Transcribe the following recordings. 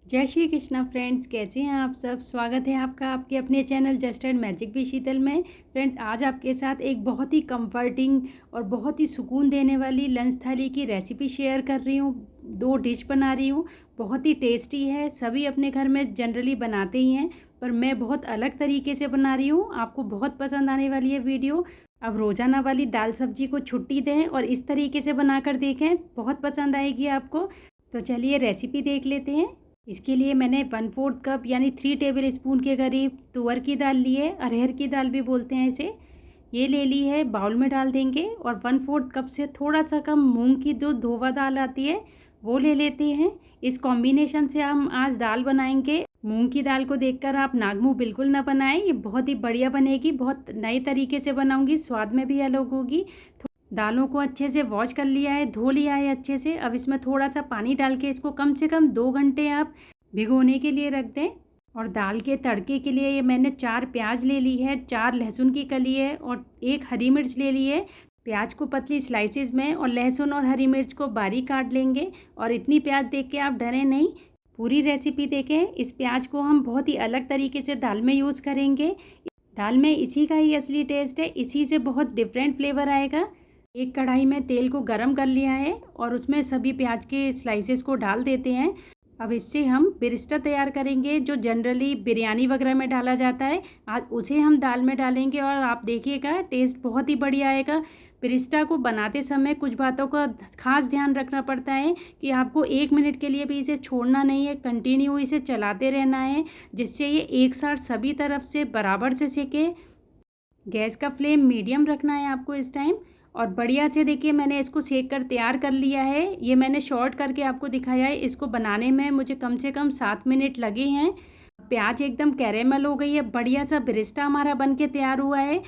जय श्री कृष्णा फ्रेंड्स, कैसे हैं आप सब। स्वागत है आपका आपके अपने channel just and magic with Sheetal में। फ्रेंड्स, आज आपके साथ एक बहुत ही कंफर्टिंग और बहुत ही सुकून देने वाली लंच थाली की रेसिपी शेयर कर रही हूँ। 2 डिश बना रही हूँ, बहुत ही टेस्टी है। सभी अपने घर में जनरली बनाते ही हैं, पर मैं बहुत अलग तरीके से बना रही हूँ। आपको बहुत पसंद आने वाली है वीडियो। अब रोज़ाना वाली दाल सब्जी को छुट्टी दें और इस तरीके से बनाकर देखें, बहुत पसंद आएगी आपको। तो चलिए रेसिपी देख लेते हैं। इसके लिए मैंने 1/4 कप यानी 3 टेबल स्पून के करीब तुअर की दाल ली है, अरहर की दाल भी बोलते हैं इसे। ये ले ली है, बाउल में डाल देंगे। और 1/4 कप से थोड़ा सा कम मूंग की जो धोवा दाल आती है वो ले लेते हैं। इस कॉम्बिनेशन से हम आज दाल बनाएंगे। मूंग की दाल को देखकर आप नागमू बिल्कुल ना बनाएं, ये बहुत ही बढ़िया बनेगी। बहुत नए तरीके से बनाऊंगी, स्वाद में भी अलग होगी। दालों को अच्छे से वॉश कर लिया है, धो लिया है अच्छे से। अब इसमें थोड़ा सा पानी डाल के इसको कम से कम 2 घंटे आप भिगोने के लिए रख दें। और दाल के तड़के के लिए ये मैंने 4 प्याज ले ली है, 4 लहसुन की कली है और 1 हरी मिर्च ले ली है। प्याज को पतली स्लाइसेस में और लहसुन और हरी मिर्च को बारीक काट लेंगे। और इतनी प्याज देख के आप डरें नहीं, पूरी रेसिपी देखें। इस प्याज को हम बहुत ही अलग तरीके से दाल में यूज़ करेंगे। दाल में इसी का ही असली टेस्ट है, इसी से बहुत डिफरेंट फ्लेवर आएगा। एक कढ़ाई में तेल को गरम कर लिया है और उसमें सभी प्याज के स्लाइसेस को डाल देते हैं। अब इससे हम बिरिस्टा तैयार करेंगे, जो जनरली बिरयानी वगैरह में डाला जाता है। आज उसे हम दाल में डालेंगे और आप देखिएगा टेस्ट बहुत ही बढ़िया आएगा। बिरिस्टा को बनाते समय कुछ बातों का खास ध्यान रखना पड़ता है कि आपको 1 मिनट के लिए भी इसे छोड़ना नहीं है, कंटिन्यू इसे चलाते रहना है, जिससे ये एक साथ सभी तरफ से बराबर से सेके। गैस का फ्लेम मीडियम रखना है आपको इस टाइम। और बढ़िया से देखिए मैंने इसको सेक कर तैयार कर लिया है। ये मैंने शॉर्ट करके आपको दिखाया है। इसको बनाने में मुझे कम से कम 7 मिनट लगे हैं। प्याज एकदम कैरेमल हो गई है, बढ़िया सा बिरिस्टा हमारा बन के तैयार हुआ है।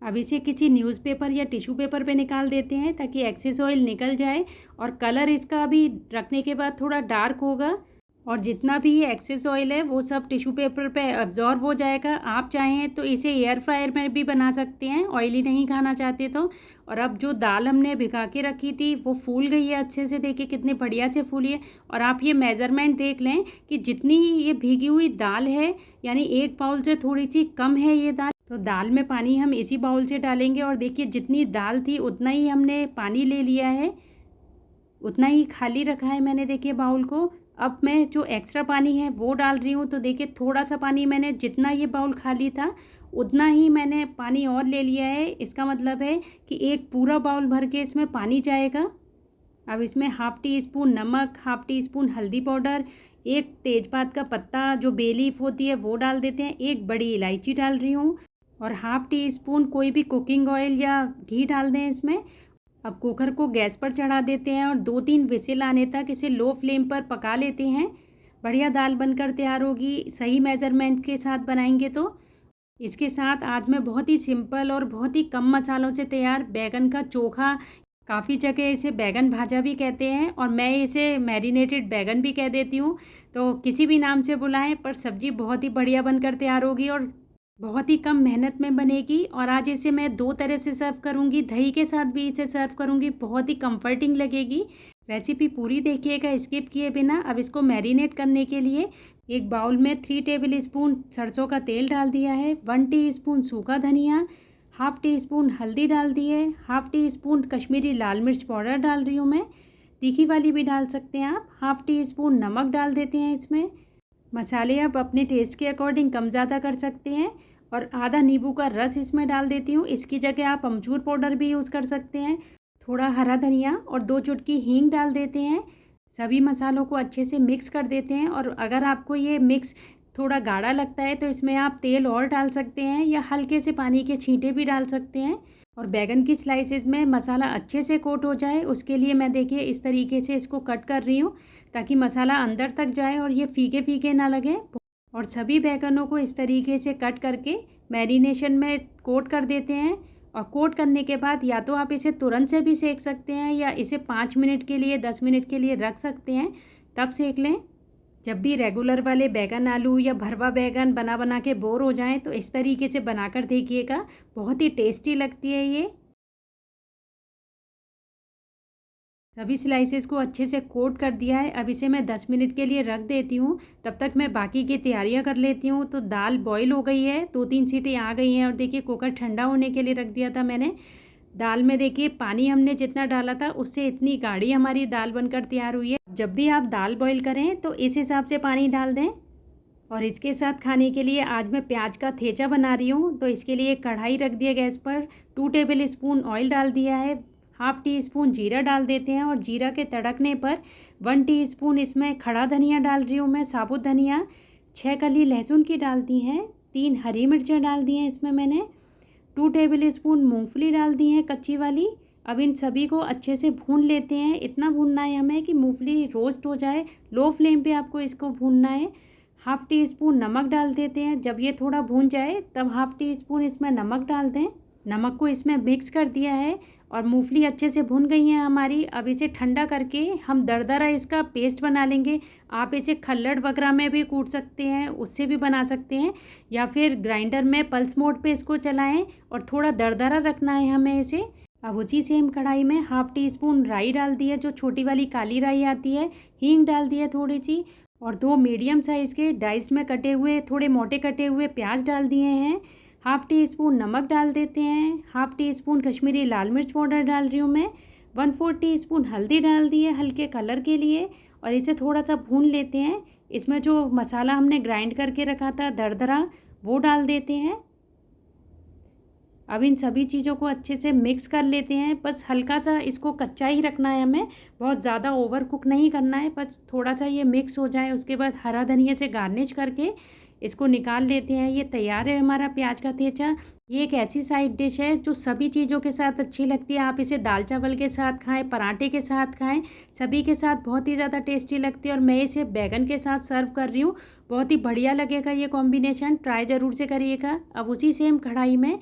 अब इसे किसी न्यूज़पेपर या टिश्यू पेपर पे निकाल देते हैं ताकि एक्सेस ऑयल निकल जाए। और कलर इसका अभी रखने के बाद थोड़ा डार्क होगा और जितना भी ये एक्सेस ऑयल है वो सब टिश्यू पेपर पे अब्जॉर्ब हो जाएगा। आप चाहें तो इसे एयर फ्रायर में भी बना सकते हैं, ऑयली नहीं खाना चाहते तो। और अब जो दाल हमने भिगा के रखी थी वो फूल गई है अच्छे से, देखिए कितनी बढ़िया से फूली है। और आप ये मेज़रमेंट देख लें कि जितनी ये भीगी हुई दाल है, यानी 1 बाउल से थोड़ी सी कम है ये दाल, तो दाल में पानी हम इसी बाउल से डालेंगे। और देखिए जितनी दाल थी उतना ही हमने पानी ले लिया है, उतना ही खाली रखा है मैंने, देखिए बाउल को। अब मैं जो एक्स्ट्रा पानी है वो डाल रही हूँ। तो देखिए थोड़ा सा पानी मैंने, जितना ये बाउल खाली था उतना ही मैंने पानी और ले लिया है। इसका मतलब है कि एक पूरा बाउल भर के इसमें पानी जाएगा। अब इसमें 1/2 टी स्पून नमक, 1/2 टी स्पून हल्दी पाउडर, 1 तेज़पात का पत्ता जो बे लीफ होती है वो डाल देते हैं, 1 बड़ी इलायची डाल रही हूँ। और 1/2 टी स्पून कोई भी कुकिंग ऑयल या घी डाल दें इसमें। अब कुकर को गैस पर चढ़ा देते हैं और 2-3 विसिल आने तक इसे लो फ्लेम पर पका लेते हैं। बढ़िया दाल बनकर तैयार होगी, सही मेज़रमेंट के साथ बनाएंगे तो। इसके साथ आज मैं बहुत ही सिंपल और बहुत ही कम मसालों से तैयार बैगन का चोखा, काफ़ी जगह इसे बैगन भाजा भी कहते हैं और मैं इसे मैरिनेटेड बैगन भी कह देती हूँ। तो किसी भी नाम से बुलाएं, पर सब्ज़ी बहुत ही बढ़िया बनकर तैयार होगी और बहुत ही कम मेहनत में बनेगी। और आज इसे मैं 2 तरह से सर्व करूँगी, दही के साथ भी इसे सर्व करूँगी, बहुत ही कंफर्टिंग लगेगी। रेसिपी पूरी देखिएगा स्किप किए बिना। अब इसको मैरिनेट करने के लिए एक बाउल में 3 टेबल स्पून सरसों का तेल डाल दिया है, 1 टीस्पून सूखा धनिया, 1/2 टी स्पून हल्दी डाल दी है, 1/2 टी स्पून कश्मीरी लाल मिर्च पाउडर डाल रही हूँ मैं, तीखी वाली भी डाल सकते हैं आप। 1/2 टी स्पून नमक डाल देते हैं इसमें। मसाले आप अपने टेस्ट के अकॉर्डिंग कम ज़्यादा कर सकते हैं। और आधा नींबू का रस इसमें डाल देती हूँ, इसकी जगह आप अमचूर पाउडर भी यूज़ कर सकते हैं। थोड़ा हरा धनिया और 2 चुटकी हींग डाल देते हैं। सभी मसालों को अच्छे से मिक्स कर देते हैं। और अगर आपको ये मिक्स थोड़ा गाढ़ा लगता है तो इसमें आप तेल और डाल सकते हैं या हल्के से पानी के छींटे भी डाल सकते हैं। और बैगन की स्लाइसेस में मसाला अच्छे से कोट हो जाए उसके लिए मैं देखिए इस तरीके से इसको कट कर रही हूँ, ताकि मसाला अंदर तक जाए और ये फीके फीके ना लगे। और सभी बैगनों को इस तरीके से कट करके मैरिनेशन में कोट कर देते हैं। और कोट करने के बाद या तो आप इसे तुरंत से भी सेक सकते हैं या इसे 5 मिनट के लिए 10 मिनट के लिए रख सकते हैं, तब सेक लें। जब भी रेगुलर वाले बैगन आलू या भरवा बैगन बना बना के बोर हो जाएं तो इस तरीके से बनाकर देखिएगा, बहुत ही टेस्टी लगती है ये। सभी स्लाइसेस को अच्छे से कोट कर दिया है। अब इसे मैं 10 मिनट के लिए रख देती हूँ। तब तक मैं बाकी की तैयारियाँ कर लेती हूँ। तो दाल बॉईल हो गई है, 2-3 सीटी आ गई हैं और देखिए कुकर ठंडा होने के लिए रख दिया था मैंने। दाल में देखिए पानी हमने जितना डाला था उससे इतनी गाढ़ी हमारी दाल बनकर तैयार हुई है। जब भी आप दाल बॉईल करें तो इस हिसाब से पानी डाल दें। और इसके साथ खाने के लिए आज मैं प्याज का थेचा बना रही हूँ। तो इसके लिए कढ़ाई रख दिया गैस पर, 2 टेबल स्पून ऑयल डाल दिया है, हाफ़ टी स्पून जीरा डाल देते हैं और जीरा के तड़कने पर 1 टीस्पून इसमें खड़ा धनिया डाल रही हूँ मैं, साबुत धनिया। 6 कली लहसुन की डाल दी हैं, 3 हरी मिर्चें डाल दी हैं इसमें मैंने, 2 टेबल स्पून मूँगफली डाल दी हैं कच्ची वाली। अब इन सभी को अच्छे से भून लेते हैं। इतना भूनना है हमें कि मूँगफली रोस्ट हो जाए, लो फ्लेम पे आपको इसको भूनना है। हाफ़ टी स्पून नमक डाल देते हैं। जब ये थोड़ा भून जाए तब हाफ़ टी स्पून इसमें नमक डाल दें। नमक को इसमें मिक्स कर दिया है और मूंगफली अच्छे से भुन गई हैं हमारी। अब इसे ठंडा करके हम दरदरा इसका पेस्ट बना लेंगे। आप इसे खल्लड़ वगैरह में भी कूट सकते हैं, उससे भी बना सकते हैं, या फिर ग्राइंडर में पल्स मोड पे इसको चलाएं और थोड़ा दरदरा रखना है हमें इसे। अब उसी सेम कढ़ाई में हाफ़ टी स्पून राई डाल दी है, जो छोटी वाली काली राई आती है। हींग डाल दी है थोड़ी सी, और 2 मीडियम साइज़ के डाइस में कटे हुए थोड़े मोटे कटे हुए प्याज डाल दिए हैं। हाफ़ टी स्पून नमक डाल देते हैं। हाफ़ टी स्पून कश्मीरी लाल मिर्च पाउडर डाल रही हूँ मैं। 1/4 टीस्पून हल्दी डाल दी है हल्के कलर के लिए, और इसे थोड़ा सा भून लेते हैं। इसमें जो मसाला हमने ग्राइंड करके रखा था दरदरा, वो डाल देते हैं। अब इन सभी चीज़ों को अच्छे से मिक्स कर लेते हैं। बस हल्का सा इसको कच्चा ही रखना है हमें, बहुत ज़्यादा ओवर कुक नहीं करना है। बस थोड़ा सा ये मिक्स हो जाए, उसके बाद हरा धनिया से गार्निश करके इसको निकाल लेते हैं। ये तैयार है हमारा प्याज का थेचा। ये एक ऐसी साइड डिश है जो सभी चीज़ों के साथ अच्छी लगती है। आप इसे दाल चावल के साथ खाएं, पराठे के साथ खाएं, सभी के साथ बहुत ही ज़्यादा टेस्टी लगती है। और मैं इसे बैगन के साथ सर्व कर रही हूँ, बहुत ही बढ़िया लगेगा ये कॉम्बिनेशन, ट्राई ज़रूर से करिएगा। अब उसी सेम कढ़ाई में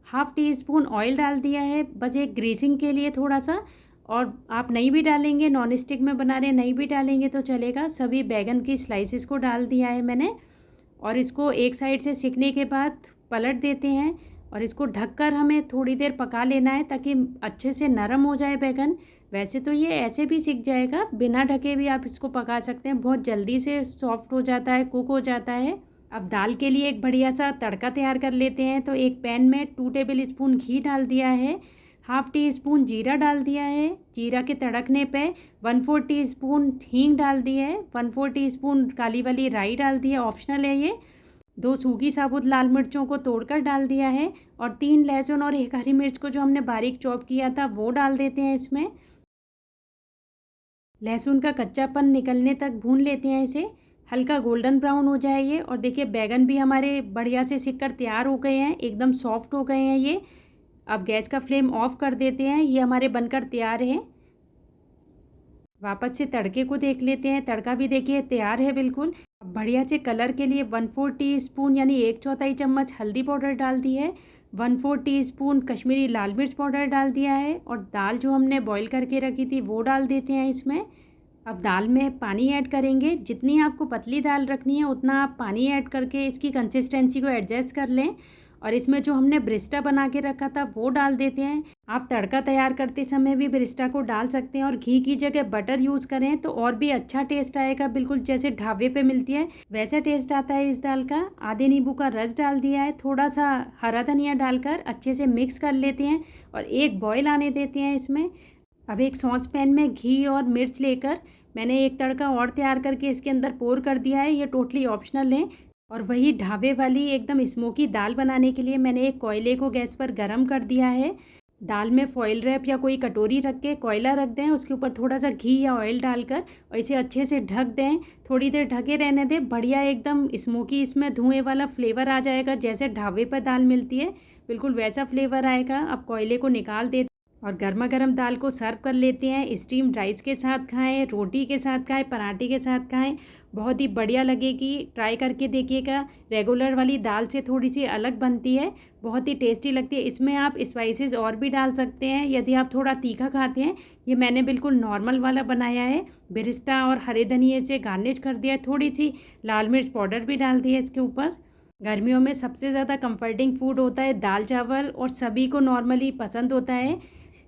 हाफ़ टी स्पून ऑयल डाल दिया है, बस एक ग्रीसिंग के लिए थोड़ा सा। और आप नहीं भी डालेंगे, नॉन स्टिक में बना रहे नहीं भी डालेंगे तो चलेगा। सभी बैगन की स्लाइसेस को डाल दिया है मैंने, और इसको एक साइड से सिकने के बाद पलट देते हैं। और इसको ढककर हमें थोड़ी देर पका लेना है ताकि अच्छे से नरम हो जाए बैगन। वैसे तो ये ऐसे भी सिक जाएगा, बिना ढके भी आप इसको पका सकते हैं, बहुत जल्दी से सॉफ्ट हो जाता है, कुक हो जाता है। अब दाल के लिए एक बढ़िया सा तड़का तैयार कर लेते हैं। तो एक पैन में 2 टेबल स्पून घी डाल दिया है, हाफ़ टी स्पून जीरा डाल दिया है। जीरा के तड़कने पे 1/4 टीस्पून हींग डाल दी है, 1/4 टीस्पून काली वाली राई डाल दी है, ऑप्शनल है ये। 2 सूखी साबुत लाल मिर्चों को तोड़कर डाल दिया है, और 3 लहसुन और 1 हरी मिर्च को जो हमने बारीक चॉप किया था वो डाल देते हैं इसमें। लहसुन का कच्चापन निकलने तक भून लेते हैं इसे, हल्का गोल्डन ब्राउन हो जाए ये। और देखिए बैगन भी हमारे बढ़िया से सिककर तैयार हो गए हैं, एकदम सॉफ्ट हो गए हैं ये। अब गैस का फ्लेम ऑफ कर देते हैं, ये हमारे बनकर तैयार हैं। वापस से तड़के को देख लेते हैं, तड़का भी देखिए तैयार है बिल्कुल। अब बढ़िया से कलर के लिए 1/4 टीस्पून यानी 1/4 चम्मच हल्दी पाउडर डाल दी है, 1/4 टीस्पून कश्मीरी लाल मिर्च पाउडर डाल दिया है, और दाल जो हमने बॉईल करके रखी थी वो डाल देते हैं इसमें। अब दाल में पानी ऐड करेंगे, जितनी आपको पतली दाल रखनी है उतना आप पानी ऐड करके इसकी कंसिस्टेंसी को एडजस्ट कर लें। और इसमें जो हमने ब्रिस्टा बना के रखा था वो डाल देते हैं। आप तड़का तैयार करते समय भी ब्रिस्टा को डाल सकते हैं, और घी की जगह बटर यूज़ करें तो और भी अच्छा टेस्ट आएगा, बिल्कुल जैसे ढाबे पे मिलती है वैसा टेस्ट आता है इस दाल का। आधे नींबू का रस डाल दिया है, थोड़ा सा हरा धनिया डालकर अच्छे से मिक्स कर लेते हैं और एक बॉयल आने देते हैं इसमें। अब एक सॉस पैन में घी और मिर्च लेकर मैंने एक तड़का और तैयार करके इसके अंदर पोर कर दिया है, ये टोटली ऑप्शनल है। और वही ढाबे वाली एकदम स्मोकी दाल बनाने के लिए मैंने एक कोयले को गैस पर गरम कर दिया है। दाल में फॉइल रैप या कोई कटोरी रख के कोयला रख दें, उसके ऊपर थोड़ा सा घी या ऑयल डालकर और इसे अच्छे से ढक दें। थोड़ी देर ढके रहने दें, बढ़िया एकदम स्मोकी इसमें धुएं वाला फ्लेवर आ जाएगा, जैसे ढाबे पर दाल मिलती है बिल्कुल वैसा फ्लेवर आएगा। अब कोयले को निकाल दें और गर्मा गर्म दाल को सर्व कर लेते हैं। स्टीम्ड राइस के साथ खाएं, रोटी के साथ खाएं, पराठे के साथ खाएं, बहुत ही बढ़िया लगेगी। ट्राई करके देखिएगा, रेगुलर वाली दाल से थोड़ी सी अलग बनती है, बहुत ही टेस्टी लगती है। इसमें आप स्पाइसेस और भी डाल सकते हैं यदि आप थोड़ा तीखा खाते हैं। ये मैंने बिल्कुल नॉर्मल वाला बनाया है, बिरिस्टा और हरे धनिए से गार्निश कर दिया है, थोड़ी सी लाल मिर्च पाउडर भी डाल दी है इसके ऊपर। गर्मियों में सबसे ज़्यादा कंफर्टिंग फूड होता है दाल चावल, और सभी को नॉर्मली पसंद होता है।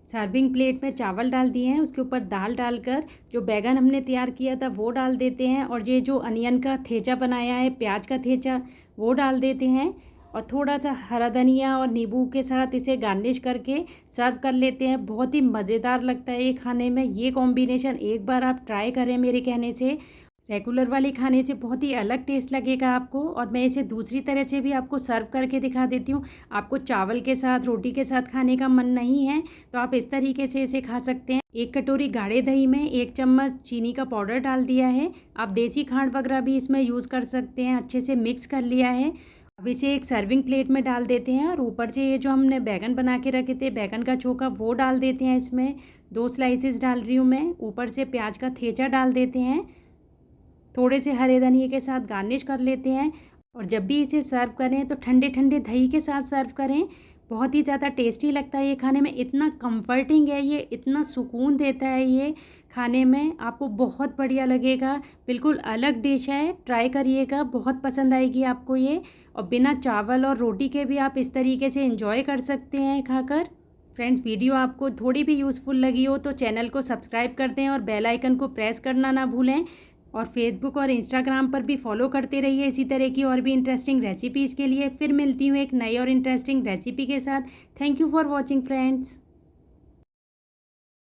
सर्विंग प्लेट में चावल डाल दिए हैं, उसके ऊपर दाल डालकर जो बैगन हमने तैयार किया था वो डाल देते हैं, और ये जो अनियन का थेचा बनाया है, प्याज का थेचा, वो डाल देते हैं, और थोड़ा सा हरा धनिया और नींबू के साथ इसे गार्निश करके सर्व कर लेते हैं। बहुत ही मज़ेदार लगता है ये खाने में। ये कॉम्बिनेशन एक बार आप ट्राई करें मेरे कहने से, रेगुलर वाले खाने से बहुत ही अलग टेस्ट लगेगा आपको। और मैं इसे दूसरी तरह से भी आपको सर्व करके दिखा देती हूँ। आपको चावल के साथ, रोटी के साथ खाने का मन नहीं है तो आप इस तरीके से इसे खा सकते हैं। 1 कटोरी गाढ़े दही में 1 चम्मच चीनी का पाउडर डाल दिया है। आप देसी खांड वगैरह भी इसमें यूज़ कर सकते हैं। अच्छे से मिक्स कर लिया है। अब इसे एक सर्विंग प्लेट में डाल देते हैं, और ऊपर से ये जो हमने बैगन बना के रखे थे, बैगन का चोखा, वो डाल देते हैं इसमें। 2 स्लाइसेस डाल रही हूँ मैं। ऊपर से प्याज का थेचा डाल देते हैं। थोड़े से हरे धनिए के साथ गार्निश कर लेते हैं। और जब भी इसे सर्व करें तो ठंडे ठंडे दही के साथ सर्व करें। बहुत ही ज़्यादा टेस्टी लगता है ये खाने में। इतना कंफर्टिंग है ये, इतना सुकून देता है ये खाने में, आपको बहुत बढ़िया लगेगा। बिल्कुल अलग डिश है, ट्राई करिएगा, बहुत पसंद आएगी आपको ये। और बिना चावल और रोटी के भी आप इस तरीके से एंजॉय कर सकते हैं खाकर। फ्रेंड्स, वीडियो आपको थोड़ी भी यूज़फुल लगी हो तो चैनल को सब्सक्राइब कर दें और बेल आइकन को प्रेस करना ना भूलें। और फेसबुक और इंस्टाग्राम पर भी फॉलो करते रहिए इसी तरह की और भी इंटरेस्टिंग रेसिपीज़ के लिए। फिर मिलती हूँ एक नई और इंटरेस्टिंग रेसिपी के साथ। Thank you for watching friends.